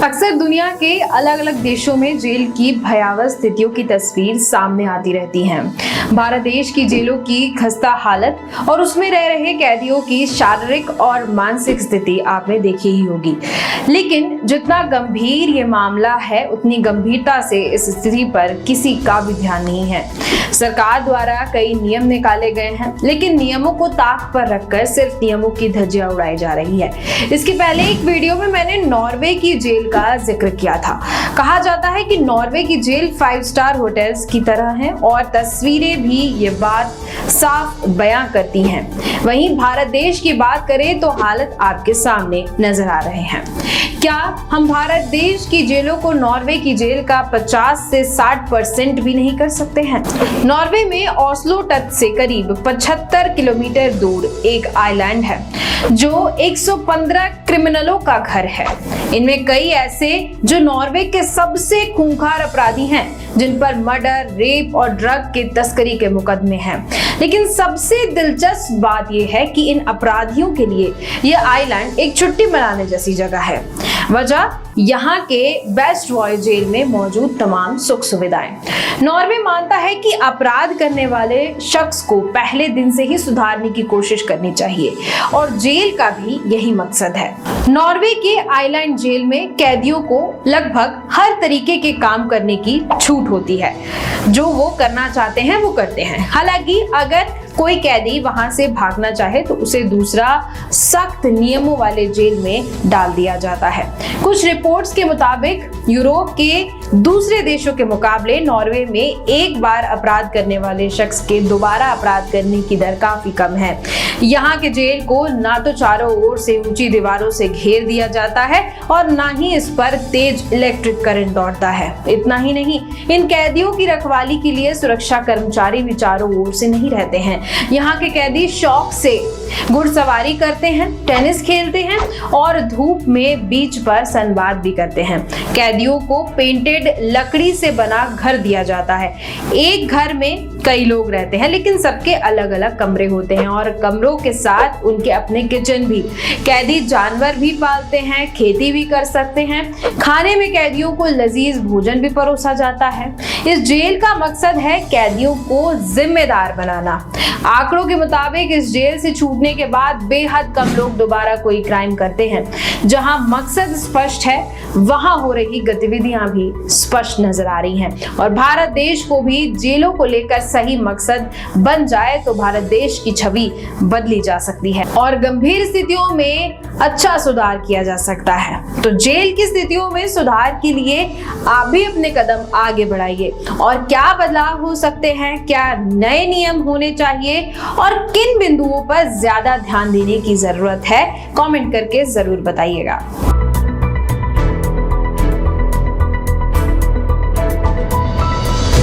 अक्सर दुनिया के अलग अलग देशों में जेल की भयावह स्थितियों की तस्वीर सामने आती रहती हैं। भारत देश की जेलों की खस्ता हालत और उसमें रह रहे कैदियों की शारीरिक और मानसिक स्थिति आपने देखी ही होगी। लेकिन जितना गंभीर ये मामला है, उतनी गंभीरता से इस स्थिति पर किसी का भी ध्यान नहीं है। सरकार द्वारा कई नियम निकाले गए हैं, लेकिन नियमों को ताक पर रखकर सिर्फ नियमों की धज्जियां उड़ाई जा रही है। इसके पहले एक वीडियो में मैंने नॉर्वे की जेल का जिक्र किया था। कहा जाता है कि नॉर्वे की जेल 5 स्टार होटल्स की तरह है और तस्वीरें भी ये बात साफ बयां करती हैं। वहीं भारत देश की बात करें तो हालत आपके सामने नजर आ रहे हैं। क्या हम भारत देश की जेलों को नॉर्वे की जेल का 50 से 60% भी नहीं कर सकते हैं? नॉर्वे में ओस्लो तट से करीब 75 किलोमीटर दूर एक आइलैंड है जो 115 क्रिमिनलों का घर है। इनमें कई ऐसे जो नॉर्वे के सबसे खूंखार अपराधी हैं, जिन पर मर्डर, रेप और ड्रग के तस्करी के मुकदमे हैं। लेकिन सबसे दिलचस्प बात यह है कि इन अपराधियों के लिए यह आइलैंड एक छुट्टी मनाने जैसी जगह है। वजह यहाँ के बेस्ट बॉय जेल में मौजूद तमाम सुख सुविधाएं। नॉर्वे मानता है कि अपराध करने वाले शख्स को पहले दिन से ही सुधारने की कोशिश करनी चाहिए और जेल का भी यही मकसद है। नॉर्वे के आइलैंड जेल में कैदियों को लगभग हर तरीके के काम करने की छूट होती है। जो वो करना चाहते हैं वो करते हैं। हालांकि अगर कोई कैदी वहां से भागना चाहे तो उसे दूसरा सख्त नियमों वाले जेल में डाल दिया जाता है। कुछ रिपोर्ट्स के मुताबिक यूरोप के दूसरे देशों के मुकाबले नॉर्वे में एक बार अपराध करने वाले शख्स के दोबारा अपराध करने की दर काफी कम है। यहाँ के जेल को ना तो चारों ओर से ऊंची दीवारों से घेर दिया जाता है और ना ही इस पर तेज इलेक्ट्रिक करंट दौड़ता है। इतना ही नहीं, इन कैदियों की रखवाली के लिए सुरक्षा कर्मचारी भी चारों ओर से नहीं रहते हैं। यहाँ के कैदी शौक से घुड़सवारी करते हैं, टेनिस खेलते हैं और धूप में बीच पर सनबाथ भी करते हैं। कैदियों को पेंटेड लकड़ी से बना घर दिया जाता है। एक घर में कई लोग रहते हैं, लेकिन सबके अलग अलग कमरे होते हैं और कमरों के साथ उनके अपने किचन भी। कैदी जानवर भी पालते हैं, खेती भी कर सकते हैं। खाने में कैदियों को लजीज भोजन भी परोसा जाता है। इस जेल का मकसद है कैदियों को जिम्मेदार बनाना। आंकड़ों के मुताबिक इस जेल से छूटने के बाद बेहद कम लोग दोबारा कोई क्राइम करते हैं। जहां मकसद स्पष्ट है, वहां हो रही गतिविधियां भी स्पष्ट नजर आ रही हैं। और भारत देश को भी जेलों को लेकर सही मकसद बन जाए तो भारत देश की छवि बदली जा सकती है और गंभीर स्थितियों में अच्छा सुधार किया जा सकता है। तो जेल की स्थितियों में सुधार के लिए आप भी अपने कदम आगे बढ़ाइए। और क्या बदलाव हो सकते हैं, क्या नए नियम होने चाहिए और किन बिंदुओं पर ज्यादा ध्यान देने की जरूरत है, कमेंट करके जरूर बताइएगा।